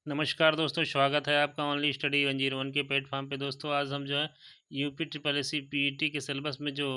नमस्कार दोस्तों, स्वागत है आपका ओनली स्टडी 101 के प्लेटफॉर्म पे। दोस्तों आज हम जो है UP triple S C PET के सिलेबस में जो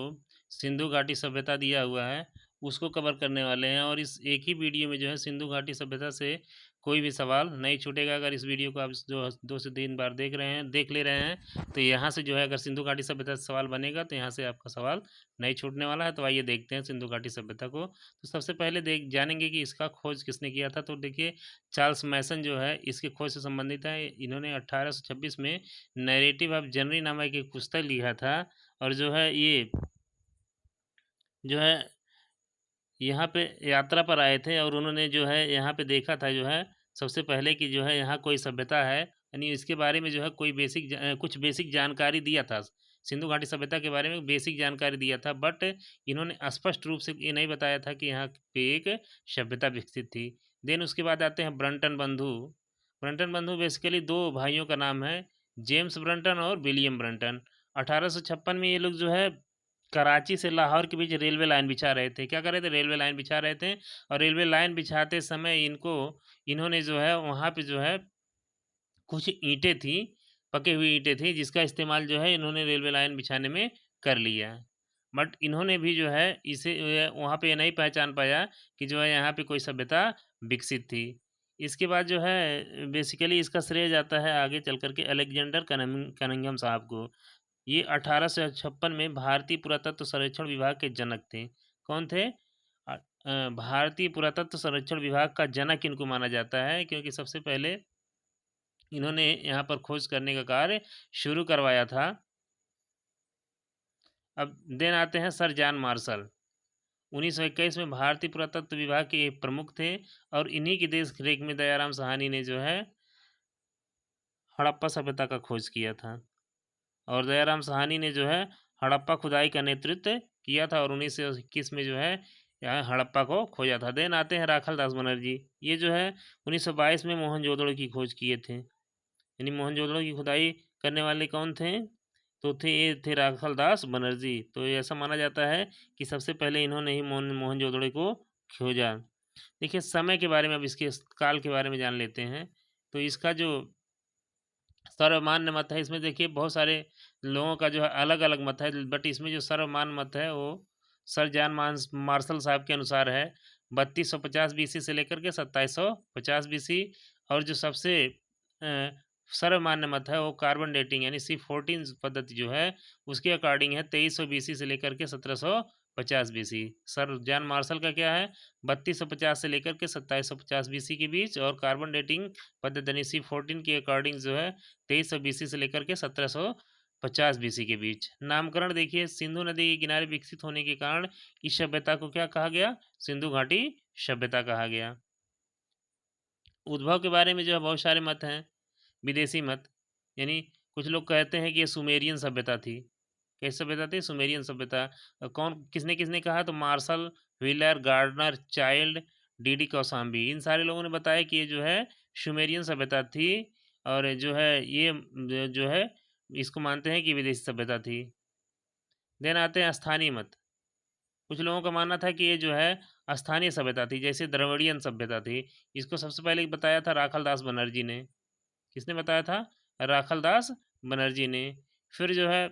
सिंधु घाटी सभ्यता दिया हुआ है उसको कवर करने वाले हैं। और इस एक ही वीडियो में जो है सिंधु घाटी सभ्यता से कोई भी सवाल नहीं छूटेगा। अगर इस वीडियो को आप जो 2 से 3 बार देख ले रहे हैं तो यहाँ से जो है अगर सिंधु घाटी सभ्यता से सवाल बनेगा तो यहाँ से आपका सवाल नहीं छूटने वाला है। तो आइए देखते हैं सिंधु घाटी सभ्यता को। तो सबसे पहले देख जानेंगे कि इसका खोज किसने किया था। तो देखिए, चार्ल्स मैसन जो है इसके खोज से संबंधित है। इन्होंने 1826 में नैरेटिव ऑफ जनरी नामक एक पुस्तक लिखा था। और जो है ये जो है यहाँ पे यात्रा पर आए थे और उन्होंने जो है यहाँ पे देखा था जो है सबसे पहले कि जो है यहाँ कोई सभ्यता है, यानी इसके बारे में जो है कोई कुछ बेसिक जानकारी दिया था। सिंधु घाटी सभ्यता के बारे में बेसिक जानकारी दिया था, बट इन्होंने स्पष्ट रूप से ये नहीं बताया था कि यहाँ पे एक सभ्यता विकसित थी। देन उसके बाद आते हैं ब्रंटन बंधु। ब्रंटन बंधु बेसिकली दो भाइयों का नाम है, जेम्स ब्रंटन और विलियम ब्रंटन। 1856 में ये लोग जो है कराची से लाहौर के बीच रेलवे लाइन बिछा रहे थे। क्या कर रहे थे? रेलवे लाइन बिछा रहे थे। और रेलवे लाइन बिछाते समय इन्होंने जो है वहाँ पे जो है कुछ ईंटें थी, पकी हुई ईंटें थी, जिसका इस्तेमाल जो है इन्होंने रेलवे लाइन बिछाने में कर लिया। बट इन्होंने भी जो है इसे वहाँ पे ये नहीं पहचान पाया कि जो है यहाँ पे कोई सभ्यता विकसित थी। इसके बाद जो है बेसिकली इसका श्रेय जाता है आगे चल कर के अलेक्जेंडर कनिंघम साहब को। ये 1856 में भारतीय पुरातत्व सर्वेक्षण विभाग के जनक थे। कौन थे? भारतीय पुरातत्व सर्वेक्षण विभाग का जनक इनको माना जाता है, क्योंकि सबसे पहले इन्होंने यहाँ पर खोज करने का कार्य शुरू करवाया था। अब देन आते हैं सर जॉन मार्शल। 1921 में भारतीय पुरातत्व विभाग के एक प्रमुख थे और इन्हीं की देख रेख में दयाराम साहनी ने जो है हड़प्पा सभ्यता का खोज किया था। और दयाराम साहनी ने जो है हड़प्पा खुदाई का नेतृत्व किया था और 1921 में जो है यहाँ हड़प्पा को खोजा था। देन आते हैं राखल दास बनर्जी। ये जो है 1922 में मोहनजोदड़ो की खोज किए थे। यानी मोहनजोदड़ो की खुदाई करने वाले कौन थे? तो ये थे राखल दास बनर्जी। तो ऐसा माना जाता है कि सबसे पहले इन्होंने ही मोहनजोदड़ो को खोजा। देखिए, समय के बारे में अब इसके काल के बारे में जान लेते हैं। तो इसका जो सर्वमान्य मत है, इसमें देखिए बहुत सारे लोगों का जो है अलग अलग मत है, बट इसमें जो सर्वमान्य मत है वो सर जॉन मार्शल साहब के अनुसार है 3250 बीसी से लेकर के 2750 बीसी। और जो सबसे अ, सर्वमान्य मत है वो कार्बन डेटिंग यानी C14 पद्धति जो है उसके अकॉर्डिंग है 2300 बीसी से लेकर के 1750 बीसी। सर जॉन मार्शल का क्या है? 3250 से लेकर के 2750 बीसी के बीच। और कार्बन डेटिंग पद्धति यानी C14 के अकॉर्डिंग जो है 2300 बीसी से लेकर के 1750 बीसी के बीच। नामकरण देखिए, सिंधु नदी के किनारे विकसित होने के कारण इस सभ्यता को क्या कहा गया? सिंधु घाटी सभ्यता कहा गया। उद्भव के बारे में जो है बहुत सारे मत हैं, विदेशी मत। यानी कुछ लोग कहते हैं कि ये सुमेरियन सभ्यता थी। कैसी सभ्यता थी? सुमेरियन सभ्यता। कौन किसने किसने कहा? तो Marshall, Wheeler, Gardner, Childe, DD Kosambi, इन सारे लोगों ने बताया कि ये जो है सुमेरियन सभ्यता थी। और जो है ये जो है इसको मानते हैं कि विदेशी सभ्यता थी। देन आते हैं स्थानीय मत। कुछ लोगों का मानना था कि ये जो है स्थानीय सभ्यता थी, जैसे द्रविड़ियन सभ्यता थी। इसको सबसे पहले बताया था राखल दास बनर्जी ने। किसने बताया था? राखल दास बनर्जी ने। फिर जो है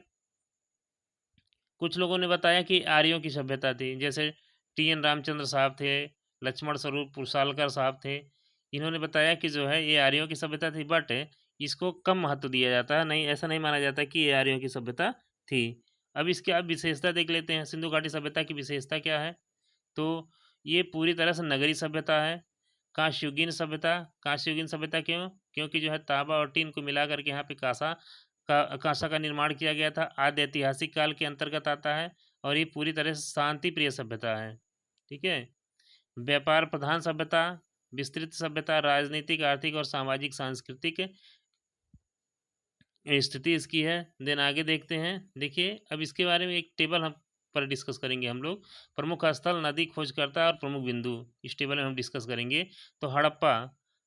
कुछ लोगों ने बताया कि आर्यों की सभ्यता थी, जैसे TN रामचंद्र साहब थे, लक्ष्मण स्वरूप पुरसालकर साहब थे। इन्होंने बताया कि जो है ये आर्यों की सभ्यता थी, बट इसको कम महत्व दिया जाता है, नहीं ऐसा नहीं माना जाता कि ये आर्यों की सभ्यता थी। अब इसके अब विशेषता देख लेते हैं। सिंधु घाटी सभ्यता की विशेषता क्या है? तो ये पूरी तरह से नगरी सभ्यता है। कांस्ययुगीन सभ्यता क्यों? क्योंकि जो है तांबा और टीन को मिला करके यहाँ पे कांसा का निर्माण किया गया था। आद्य ऐतिहासिक काल के अंतर्गत आता है और ये पूरी तरह से शांति प्रिय सभ्यता है। ठीक है। व्यापार प्रधान सभ्यता, विस्तृत सभ्यता, राजनीतिक, आर्थिक और सामाजिक सांस्कृतिक स्थिति इसकी है। देन आगे देखते हैं। देखिए, अब इसके बारे में एक टेबल हम पर डिस्कस करेंगे हम लोग। प्रमुख स्थल, नदी खोजकर्ता और प्रमुख बिंदु, इस टेबल में हम डिस्कस करेंगे। तो हड़प्पा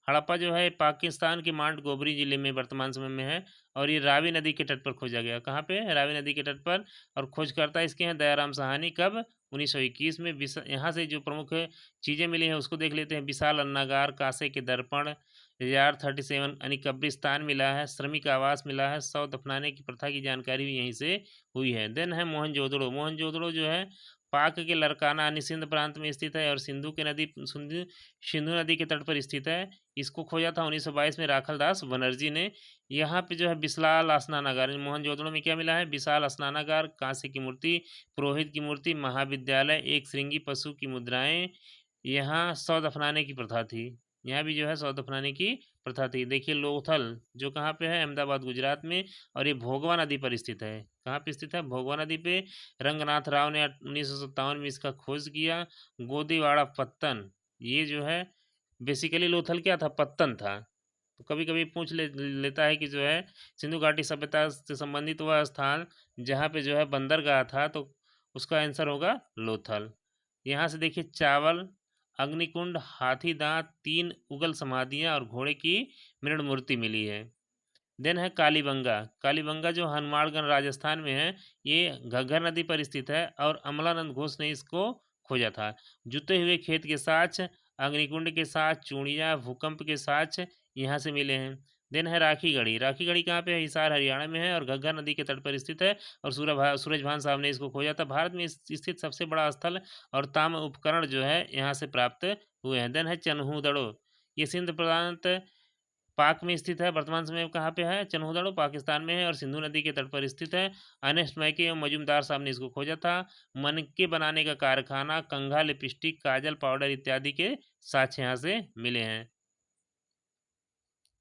हड़प्पा जो है पाकिस्तान के माउंट गोबरी जिले में वर्तमान समय में है और ये रावी नदी के तट पर खोजा गया। कहाँ पे? रावी नदी के तट पर। और खोजकर्ता इसके हैं दयाराम साहनी। कब? 1921 में। यहाँ से जो प्रमुख चीज़ें मिली हैं उसको देख लेते हैं। विशाल अन्नागार, कांसे के दर्पण, यार 37 यानी कब्रिस्तान मिला है, श्रमिक आवास मिला है, शव दफनाने की प्रथा की जानकारी भी यहीं से हुई है। देन है मोहनजोदड़ो। मोहनजोदड़ो जो है पाक के लरकाना यानी सिंध प्रांत में स्थित है और सिंधु नदी के तट पर स्थित है। इसको खोजा था 1922 में राखल दास बनर्जी ने। यहाँ पे जो है विशाल स्नानागार, मोहनजोदड़ो में क्या मिला है? विशाल स्नानागार, कांस्य की मूर्ति, पुरोहित की मूर्ति, महाविद्यालय, एक श्रृंगी पशु की मुद्राएं। यहाँ शव दफनाने की प्रथा थी। यहाँ भी जो है शव दफनाने की प्रथा थी। देखिए लोथल जो कहाँ पे है? अहमदाबाद गुजरात में। और ये भोगवा नदी पर स्थित है। कहाँ पे स्थित है? भोगवा नदी पे। रंगनाथ राव ने 1957 में इसका खोज किया। गोदीवाड़ा पत्तन, ये जो है बेसिकली लोथल क्या था? पत्तन था। तो कभी कभी लेता है कि जो है सिंधु घाटी सभ्यता से संबंधित वह स्थान जहाँ पे जो है बंदरगाह था, तो उसका आंसर होगा लोथल। यहाँ से देखिए चावल, अग्निकुंड, हाथी दांत, 3 उगल समाधियाँ और घोड़े की मृण मूर्ति मिली है। देन है कालीबंगा। कालीबंगा जो हनुमानगढ़ राजस्थान में है, ये घग्गर नदी पर स्थित है और अमलानंद घोष ने इसको खोजा था। जुते हुए खेत के साक्ष, अग्निकुंड के साक्ष, चूड़ियाँ, भूकंप के साक्ष यहाँ से मिले हैं। देन है राखीगढ़ी। राखीगढ़ी कहाँ पे है? हिसार हरियाणा में है और घग्गर नदी के तट पर स्थित है और सूरजभान साहब ने इसको खोजा था। भारत में स्थित सबसे बड़ा स्थल और ताम उपकरण जो है यहाँ से प्राप्त हुए हैं। देन है चन्हूदड़ो। ये सिंध प्रांत पाक में स्थित है। वर्तमान समय में कहाँ पे है? चन्हूदड़ो पाकिस्तान में है और सिंधु नदी के तट पर स्थित है। अनेस्ट मैके एवं मजूमदार साहब ने इसको खोजा था। मनके बनाने का कारखाना, कंघा, लिपस्टिक, काजल, पाउडर इत्यादि के साक्ष्य यहाँ से मिले हैं।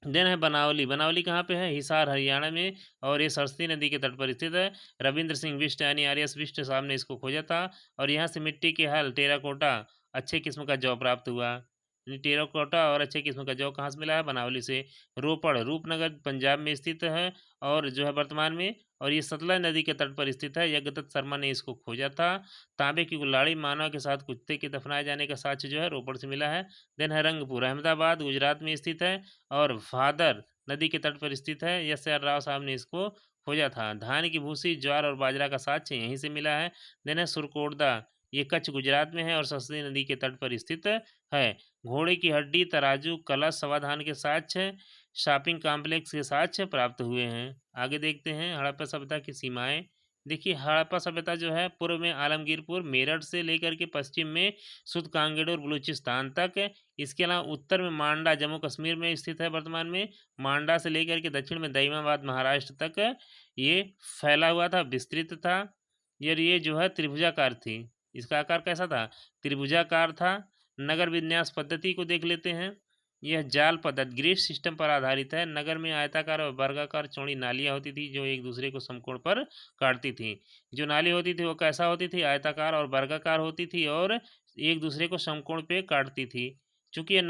देन है बनावली। बनावली कहाँ पे है? हिसार हरियाणा में और ये सरस्वती नदी के तट पर स्थित है। रविंद्र सिंह बिष्ट यानी आर.एस. बिष्ट साहब ने इसको खोजा था और यहाँ से मिट्टी के हल, टेराकोटा, अच्छे किस्म का जौ प्राप्त हुआ। टेराकोटा और अच्छे किस्म का जौ कहाँ से मिला है? बनावली से। रोपड़, रूपनगर पंजाब में स्थित है और जो है वर्तमान में, और ये सतलज नदी के तट पर स्थित है। यज्ञदत्त शर्मा ने इसको खोजा था। तांबे की कुल्हाड़ी, मानव के साथ कुत्ते के दफनाए जाने का साक्ष्य जो है रोपड़ से मिला है। देन है रंगपुर, अहमदाबाद गुजरात में स्थित है और भादर नदी के तट पर स्थित है। एस.आर. राव साहब ने इसको खोजा था। धान की भूसी, ज्वार और बाजरा का साक्ष्य यहीं से मिला है। देन है सुरकोटदा, ये कच्छ गुजरात में है और सरस्वती नदी के तट पर स्थित है। घोड़े की हड्डी, तराजू, कलश, समाधान के साक्ष्य, शॉपिंग कॉम्प्लेक्स के साक्ष्य प्राप्त हुए हैं। आगे देखते हैं हड़प्पा सभ्यता की सीमाएं। देखिए हड़प्पा सभ्यता जो है पूर्व में आलमगीरपुर, मेरठ से लेकर के पश्चिम में सुध कांगेड़ और बलूचिस्तान तक। इसके अलावा उत्तर में मांडा जम्मू कश्मीर में स्थित है। वर्तमान में मांडा से लेकर के दक्षिण में दईमाबाद महाराष्ट्र तक ये फैला हुआ था, विस्तृत था। ये जो है त्रिभुजाकार थी। इसका आकार कैसा था? त्रिभुजाकार था। नगर विन्यास पद्धति को देख लेते हैं। यह जाल पद्धति ग्रिड सिस्टम पर आधारित है। नगर में आयताकार और वर्गाकार चौड़ी नालियां होती थी जो एक दूसरे को समकोण पर काटती थी। जो नाली होती थी वो कैसा होती थी? आयताकार और वर्गाकार होती थी और एक दूसरे को समकोण पे काटती थी। चूंकि ये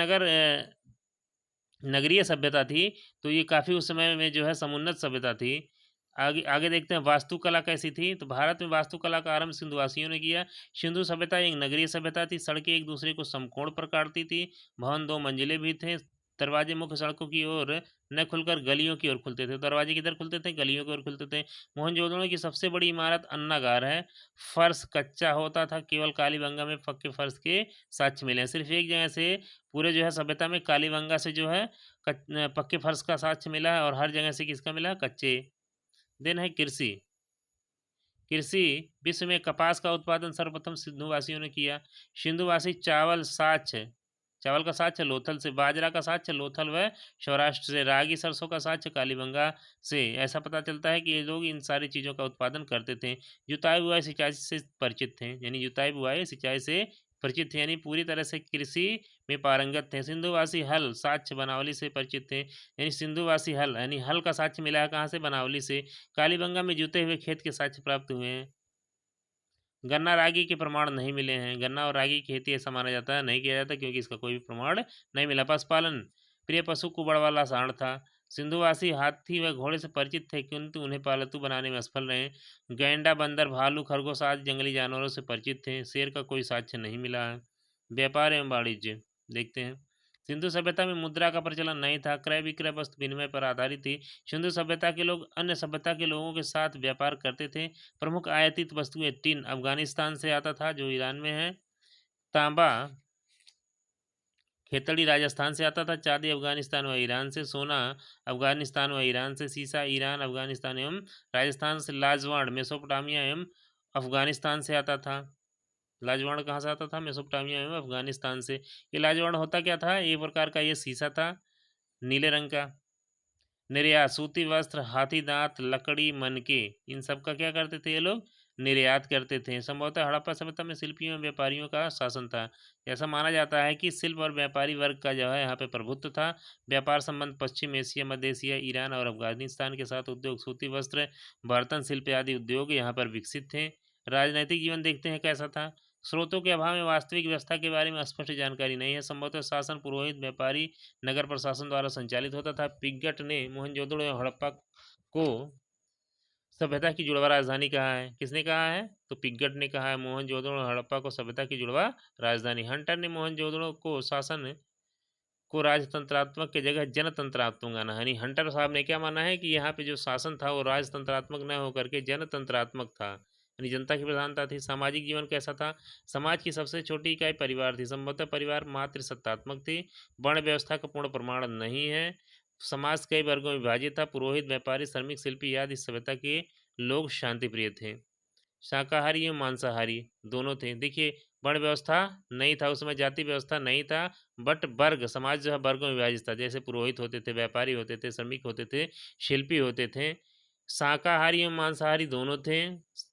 नगरीय सभ्यता थी तो ये काफ़ी उस समय में जो है समुन्नत सभ्यता थी। आगे आगे देखते हैं वास्तुकला कैसी थी। तो भारत में वास्तुकला का आरंभ सिंधुवासियों ने किया। सिंधु सभ्यता एक नगरीय सभ्यता थी। सड़कें एक दूसरे को समकोण पर काटती थी। भवन 2 मंजिले भी थे। दरवाजे मुख्य सड़कों की ओर न खुलकर गलियों की ओर खुलते थे। दरवाजे किधर खुलते थे? गलियों की ओर खुलते थे। मोहनजोदड़ो की सबसे बड़ी इमारत अन्नागार है। फर्श कच्चा होता था। केवल कालीबंगा में पक्के फर्श के साक्ष्य मिले हैं। सिर्फ एक जगह से पूरे जो है सभ्यता में कालीबंगा से जो है पक्के फर्श का साक्ष्य मिला है और हर जगह से किसका मिला? कच्चे। देन है कृषि। कृषि विश्व में कपास का उत्पादन सर्वप्रथम सिंधुवासियों ने किया। सिंधुवासी चावल साक्ष्य, चावल का साक्ष्य लोथल से। बाजरा का साक्ष्य लोथल व सौराष्ट्र से। रागी सरसों का साक्ष्य कालीबंगा से। ऐसा पता चलता है कि ये लोग इन सारी चीज़ों का उत्पादन करते थे। जुताई बुआई सिंचाई से परिचित थे, यानी जुताई बुआई सिंचाई से परिचित थे, यानी पूरी तरह से कृषि में पारंगत थे। सिंधुवासी हल साक्ष्य बनावली से परिचित थे, यानी सिंधुवासी हल यानी हल का साक्ष्य मिला है कहाँ से? बनावली से। कालीबंगा में जुते हुए खेत के साक्ष्य प्राप्त हुए हैं। गन्ना रागी के प्रमाण नहीं मिले हैं। गन्ना और रागी की खेती ऐसा माना जाता है नहीं किया जाता क्योंकि इसका कोई भी प्रमाण नहीं मिला। पशुपालन प्रिय पशु कुबड़ वाला सांड था। सिंधुवासी हाथी व घोड़े से परिचित थे किंतु उन्हें पालतू बनाने में असफल रहे। गैंडा, बंदर, भालू, खरगोश आदि जंगली जानवरों से परिचित थे। शेर का कोई साक्ष्य नहीं मिला है। व्यापार एवं वाणिज्य देखते हैं। सिंधु सभ्यता में मुद्रा का प्रचलन नहीं था, क्रय विक्रय वस्तु विनिमय पर आधारित थी। सिंधु सभ्यता के लोग अन्य सभ्यता के लोगों के साथ व्यापार करते थे। प्रमुख आयातित वस्तुएं टिन अफगानिस्तान से आता था जो ईरान में है, तांबा खेतड़ी राजस्थान से आता था, चांदी अफगानिस्तान व ईरान से, सोना अफगानिस्तान व ईरान से, सीसा ईरान अफगानिस्तान एवं राजस्थान से, लाजवाड़ मेसोपोटामिया एवं अफगानिस्तान से आता था। लाजवाड़ कहाँ से आता था? मेसोपोटामिया एवं अफगानिस्तान से। ये लाजवाड़ होता क्या था? एक प्रकार का ये सीसा था, नीले रंग का। निर्यात सूती वस्त्र, हाथी दांत, लकड़ी, मनके, इन सब का क्या करते थे ये लोग? निर्यात करते थे। संभवतः हड़प्पा सभ्यता में शिल्पियों और व्यापारियों का शासन था। ऐसा माना जाता है कि शिल्प और व्यापारी वर्ग का जो है यहाँ पे प्रभुत्व था। व्यापार संबंध पश्चिम एशिया, मध्य एशिया, ईरान और अफगानिस्तान के साथ उद्योग सूती वस्त्र, बर्तन शिल्प आदि उद्योग यहाँ पर विकसित थे। राजनैतिक जीवन देखते हैं कैसा था। स्रोतों के अभाव में वास्तविक व्यवस्था के बारे में स्पष्ट जानकारी नहीं है। संभवतः शासन पुरोहित, व्यापारी, नगर प्रशासन द्वारा संचालित होता था। पिग्गट ने मोहनजोदड़ो एवं हड़प्पा को सभ्यता की जुड़वा राजधानी कहा है। किसने कहा है? तो पिग्गट ने कहा है मोहनजोदड़ो और हड़प्पा को सभ्यता की जुड़वा राजधानी। हंटर ने मोहनजोदड़ो को शासन को राजतंत्रात्मक के जगह जनतंत्रात्मक माना है। यानी हंटर साहब ने क्या माना है कि यहाँ पे जो शासन था वो राजतंत्रात्मक न होकर के जनतंत्रात्मक था, यानी जनता की प्रधानता थी। सामाजिक जीवन कैसा था? समाज की सबसे छोटी इकाई परिवार थी। संभवतः परिवार मातृ सत्तात्मक थी। वर्ण व्यवस्था का पूर्ण प्रमाण नहीं है। समाज कई वर्गों में विभाजित था। पुरोहित, व्यापारी, श्रमिक, शिल्पी आदि इस सभ्यता के लोग शांतिप्रिय थे। शाकाहारी एवं मांसाहारी दोनों थे। देखिए, वर्ण व्यवस्था नहीं था, उसमें जाति व्यवस्था नहीं था, बट वर्ग समाज जो है वर्गों में विभाजित था। जैसे पुरोहित होते थे, व्यापारी होते थे, श्रमिक होते थे, शिल्पी होते थे। शाकाहारी एवं मांसाहारी दोनों थे।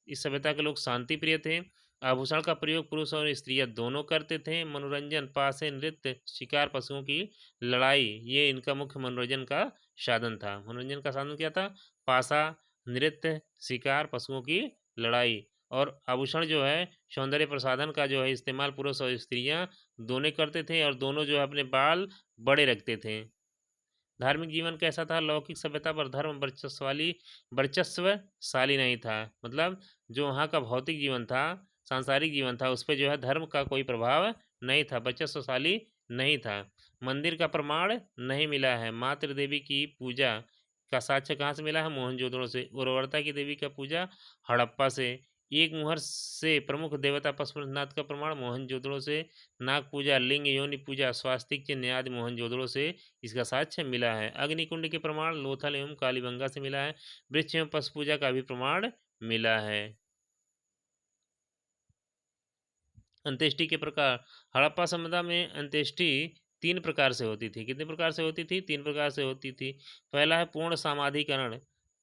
इस सभ्यता के लोग शांति प्रिय थे। आभूषण का प्रयोग पुरुष और स्त्रियां दोनों करते थे। मनोरंजन पासे, नृत्य, शिकार, पशुओं की लड़ाई, ये इनका मुख्य मनोरंजन का साधन था। मनोरंजन का साधन क्या था? पासा, नृत्य, शिकार, पशुओं की लड़ाई। और आभूषण जो है सौंदर्य प्रसाधन का जो है इस्तेमाल पुरुष और स्त्रियां दोनों करते थे, और दोनों जो है अपने बाल बड़े रखते थे। धार्मिक जीवन कैसा था? लौकिक सभ्यता पर धर्म वर्चस्वशाली नहीं था। मतलब जो वहाँ का भौतिक जीवन था, सांसारिक जीवन था, उस पर जो है धर्म का कोई प्रभाव नहीं था, वर्चस्वशाली नहीं था। मंदिर का प्रमाण नहीं मिला है। मातृ देवी की पूजा का साक्ष्य कहाँ से मिला है? मोहनजोदड़ो से। उर्वरता की देवी का पूजा हड़प्पा से। एक मुहर से प्रमुख देवता पशुपतिनाथ का प्रमाण मोहनजोदड़ो से। नाग पूजा, लिंग योनि पूजा, स्वास्तिक चिन्ह आदि मोहनजोदड़ो से इसका साक्ष्य मिला है। अग्निकुंड के प्रमाण लोथल एवं कालीबंगा से मिला है। वृक्ष एवं पशु पूजा का भी प्रमाण मिला है। अंत्येष्टि के प्रकार। हड़प्पा सभ्यता में अंत्येष्टि 3 प्रकार से होती थी। कितने प्रकार से होती थी? 3 प्रकार से होती थी। पहला है पूर्ण समाधिकरण,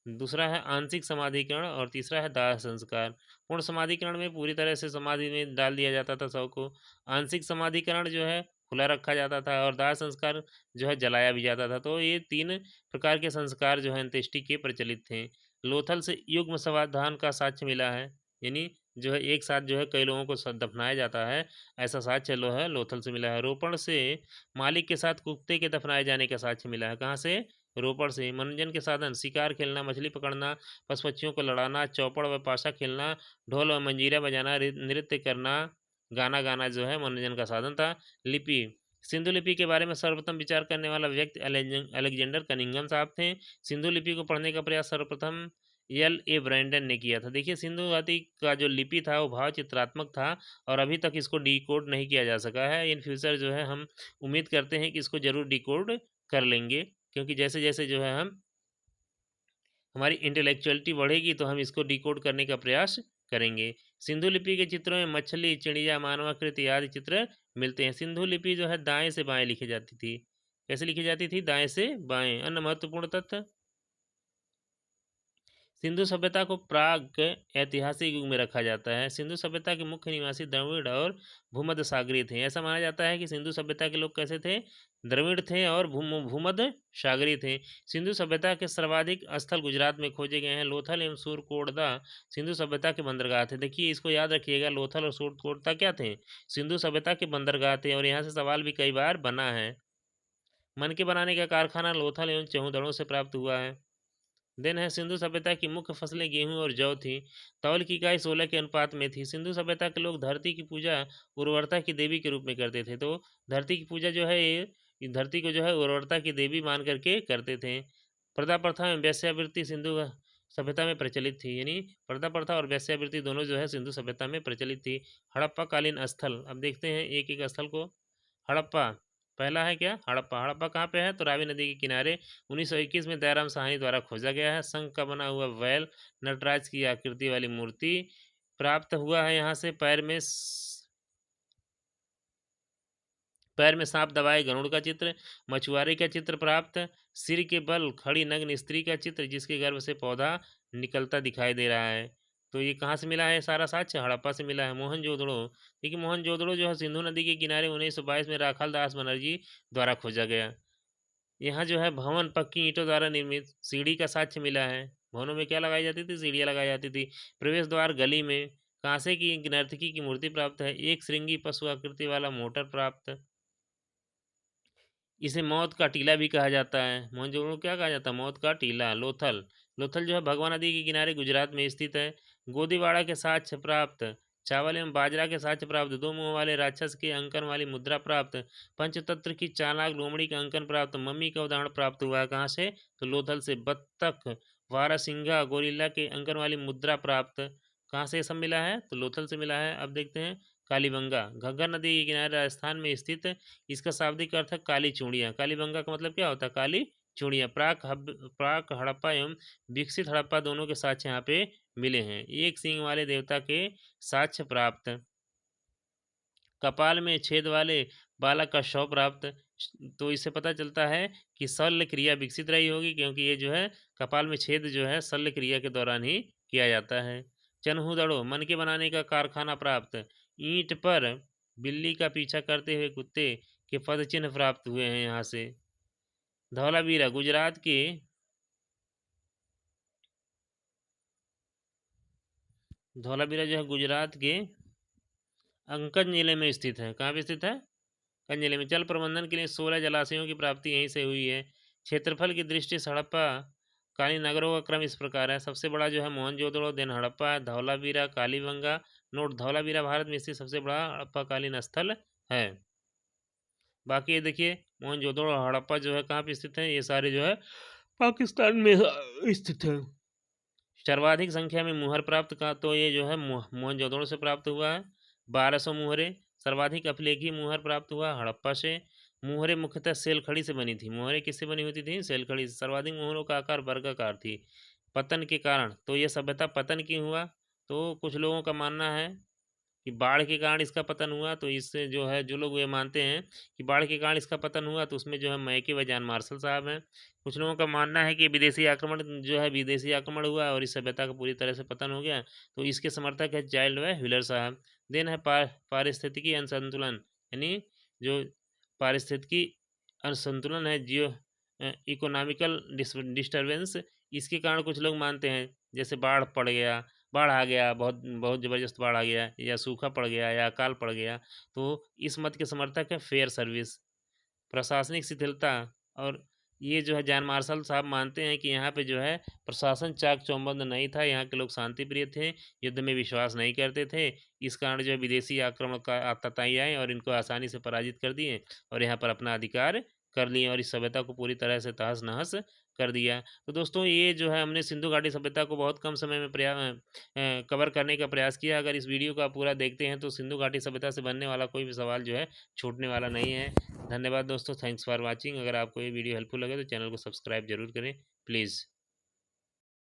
दूसरा है आंशिक समाधिकरण, और तीसरा है दाह संस्कार। पूर्ण समाधिकरण में पूरी तरह से समाधि में डाल दिया जाता था शव को। आंशिक समाधिकरण जो है खुला रखा जाता था, और दाह संस्कार जो है जलाया भी जाता था। तो ये 3 प्रकार के संस्कार जो है अंत्येष्टि के प्रचलित थे। लोथल से युग्म समाधान का साक्ष्य मिला है, यानी जो है एक साथ जो है कई लोगों को दफनाया जाता है, ऐसा साक्ष्य लो है लोथल से मिला है। रोपण से मालिक के साथ कुत्ते के दफनाए जाने का साक्ष्य मिला है। कहाँ से? रोपण से। मनोरंजन के साधन शिकार खेलना, मछली पकड़ना, पशु पक्षियों को लड़ाना, चौपड़ व पाशा खेलना, ढोल व मंजीरा बजाना, नृत्य करना, गाना गाना जो है मनोरंजन का साधन था। लिपि। सिंधु लिपि के बारे में सर्वप्रथम विचार करने वाला व्यक्ति अलेक्जेंडर कनिंघम साहब थे। सिंधु लिपि को पढ़ने का प्रयास सर्वप्रथम L.A. ब्रैंडन ने किया था। देखिए, सिंधु घाटी का जो लिपि था वो भाव चित्रात्मक था, और अभी तक इसको डिकोड नहीं किया जा सका है। इन फ्यूचर जो है हम उम्मीद करते हैं कि इसको जरूर डिकोड कर लेंगे, क्योंकि जैसे जैसे जो है हमारी इंटेलेक्चुअलिटी बढ़ेगी तो हम इसको डिकोड करने का प्रयास करेंगे। सिंधु लिपि के चित्रों में मछली, चिड़िया, मानवाकृति आदि चित्र मिलते हैं। सिंधु लिपि जो है दाएं से बाएं लिखी जाती थी। कैसे लिखी जाती थी? दाएं से बाएं। अन्य महत्वपूर्ण तथ्य। सिंधु सभ्यता को प्राग ऐतिहासिक युग में रखा जाता है। सिंधु सभ्यता के मुख्य निवासी द्रविड़ और भूमध्य सागरीय थे। ऐसा माना जाता है कि सिंधु सभ्यता के लोग कैसे थे? द्रविड़ थे और भूमध्य सागरीय थे। सिंधु सभ्यता के सर्वाधिक स्थल गुजरात में खोजे गए हैं। लोथल एवं सूरकोटदा सिंधु सभ्यता के बंदरगाह थे। देखिए, इसको याद रखिएगा, लोथल और सूरकोटदा क्या थे? सिंधु सभ्यता के बंदरगाह थे, और यहाँ से सवाल भी कई बार बना है। मन के बनाने का कारखाना लोथल एवं चहुदड़ों से प्राप्त हुआ है। देन है सिंधु सभ्यता की मुख्य फसलें गेहूं और जौ थी। तौल की इकाई 16 के अनुपात में थी। सिंधु सभ्यता के लोग धरती की पूजा उर्वरता की देवी के रूप में करते थे। तो धरती की पूजा जो है ये इस धरती को जो है उर्वरता की देवी मान करके करते थे। पर्दा प्रथा में वेश्यावृत्ति सिंधु सभ्यता में प्रचलित थी, यानी पर्दा प्रथा और वेश्यावृत्ति दोनों जो है सिंधु सभ्यता में प्रचलित थी। हड़प्पा कालीन स्थल, अब देखते हैं एक एक स्थल को। हड़प्पा, पहला है क्या हड़प्पा। हड़प्पा कहाँ पे है, तो रावी नदी के किनारे 1921 में दयाराम साहनी द्वारा खोजा गया है। शंख का बना हुआ बैल, नटराज की आकृति वाली मूर्ति प्राप्त हुआ है। यहाँ से पैर में सांप दबाए गरुड़ का चित्र, मछुआरे का चित्र प्राप्त, सिर के बल खड़ी नग्न स्त्री का चित्र जिसके गर्भ से पौधा निकलता दिखाई दे रहा है। तो ये कहाँ से मिला है, सारा साक्ष्य हड़प्पा से मिला है। मोहनजोदड़ो, देखिए मोहनजोदड़ो जो है सिंधु नदी के किनारे 1922 में राखाल दास बनर्जी द्वारा खोजा गया। यहाँ जो है भवन पक्की ईंटों द्वारा निर्मित सीढ़ी का साक्ष्य मिला है। भवनों में क्या लगाई जाती थी, सीढ़ियाँ लगाई जाती थी। प्रवेश द्वार गली में कांसे की नर्तकी की मूर्ति प्राप्त है। एक श्रृंगी पशु आकृति वाला मोटर प्राप्त। इसे मौत का टीला भी कहा जाता है। मोहनजोदड़ो क्या कहा जाता है, मौत का टीला। लोथल, लोथल जो है भगवा नदी के किनारे गुजरात में स्थित है। गोदीवाड़ा के साक्ष्य प्राप्त, चावल एवं बाजरा के साक्ष्य प्राप्त, दो मुंह वाले राक्षस के अंकन वाली मुद्रा प्राप्त, पंचतंत्र की चालाक लोमड़ी का अंकन प्राप्त, मम्मी का उदाहरण प्राप्त हुआ है। कहाँ से, तो लोथल से। बत्तख, वारासिंगा, गोरिल्ला के अंकन वाली मुद्रा प्राप्त, कहाँ से सब मिला है, तो लोथल से मिला है। अब देखते हैं कालीबंगा, घग्गर नदी के किनारे राजस्थान में स्थित। इसका शाब्दिक अर्थ है काली चूड़ियाँ। कालीबंगा का मतलब क्या होता है, काली चूड़ियाँ। प्राक हड़प्पा एवं विकसित हड़प्पा दोनों के साक्ष्य यहाँ पे मिले हैं। एक सींग वाले देवता के साक्ष्य प्राप्त, कपाल में छेद वाले बालक का शव प्राप्त। तो इससे पता चलता है कि शल्य क्रिया विकसित रही होगी, क्योंकि ये जो है कपाल में छेद जो है शल्य क्रिया के दौरान ही किया जाता है। चनहूदड़ो, मन के बनाने का कारखाना प्राप्त। ईंट पर बिल्ली का पीछा करते हुए कुत्ते के पद चिन्ह प्राप्त हुए हैं यहाँ से। धौलावीरा, गुजरात के धौलावीरा जो है गुजरात के अंकन जिले में स्थित है। कहाँ पे स्थित है, कंज जिले में। जल प्रबंधन के लिए 16 जलाशयों की प्राप्ति यहीं से हुई है। क्षेत्रफल की दृष्टि से हड़प्पा कालीन नगरों का क्रम इस प्रकार है। सबसे बड़ा जो है मोहनजोदड़ो, देन हड़प्पा, धौलावीरा, कालीबंगा। नोट, धौलावीरा भारत में स्थित सबसे बड़ा हड़प्पा कालीन स्थल है। बाकी ये देखिए मोहनजोदड़ो और हड़प्पा जो है कहाँ पे स्थित है, ये सारे जो है पाकिस्तान में स्थित है। सर्वाधिक संख्या में मुहर प्राप्त का, तो ये जो है मोहनजोदड़ो से प्राप्त हुआ है, 1200 मुहरें। सर्वाधिक अफलेखी मुहर प्राप्त हुआ हड़प्पा से। मुहरें मुख्यतः सेलखड़ी से बनी थी। मुहरें किससे बनी होती थी, सेलखड़ी से। सर्वाधिक मुहरों का आकार वर्गाकार थी। पतन के कारण, तो ये सभ्यता पतन क्यों हुआ, तो कुछ लोगों का मानना है कि बाढ़ के कारण इसका पतन हुआ। तो इससे जो है जो लोग ये मानते हैं कि बाढ़ के कारण इसका पतन हुआ, तो उसमें जो है मैके व जान मार्शल साहब हैं। कुछ लोगों का मानना है कि विदेशी आक्रमण जो है विदेशी आक्रमण हुआ और इस सभ्यता का पूरी तरह से पतन हो गया। तो इसके समर्थक है चाइल्ड व व्हीलर साहब। देन है पारिस्थितिकी असंतुलन, यानी जो पारिस्थितिकी असंतुलन है, जियो इकोनॉमिकल डिस्टर्बेंस, इसके कारण कुछ लोग मानते हैं जैसे बाढ़ आ गया, बहुत बहुत ज़बरदस्त बाढ़ आ गया, या सूखा पड़ गया, या अकाल पड़ गया। तो इस मत के समर्थक है फेयर सर्विस। प्रशासनिक शिथिलता, और ये जो है जान मार्शल साहब मानते हैं कि यहाँ पे जो है प्रशासन चाक चौबंद नहीं था। यहाँ के लोग शांति प्रिय थे, युद्ध में विश्वास नहीं करते थे। इस कारण जो है विदेशी आक्रमण का आतताई आए और इनको आसानी से पराजित कर दिए और यहाँ पर अपना अधिकार कर लिए और इस सभ्यता को पूरी तरह से तहस नहस कर दिया। तो दोस्तों ये जो है हमने सिंधु घाटी सभ्यता को बहुत कम समय में कवर करने का प्रयास किया। अगर इस वीडियो को आप पूरा देखते हैं तो सिंधु घाटी सभ्यता से बनने वाला कोई भी सवाल जो है छूटने वाला नहीं है। धन्यवाद दोस्तों, थैंक्स फॉर वाचिंग। अगर आपको ये वीडियो हेल्पफुल लगे तो चैनल को सब्सक्राइब जरूर करें प्लीज़।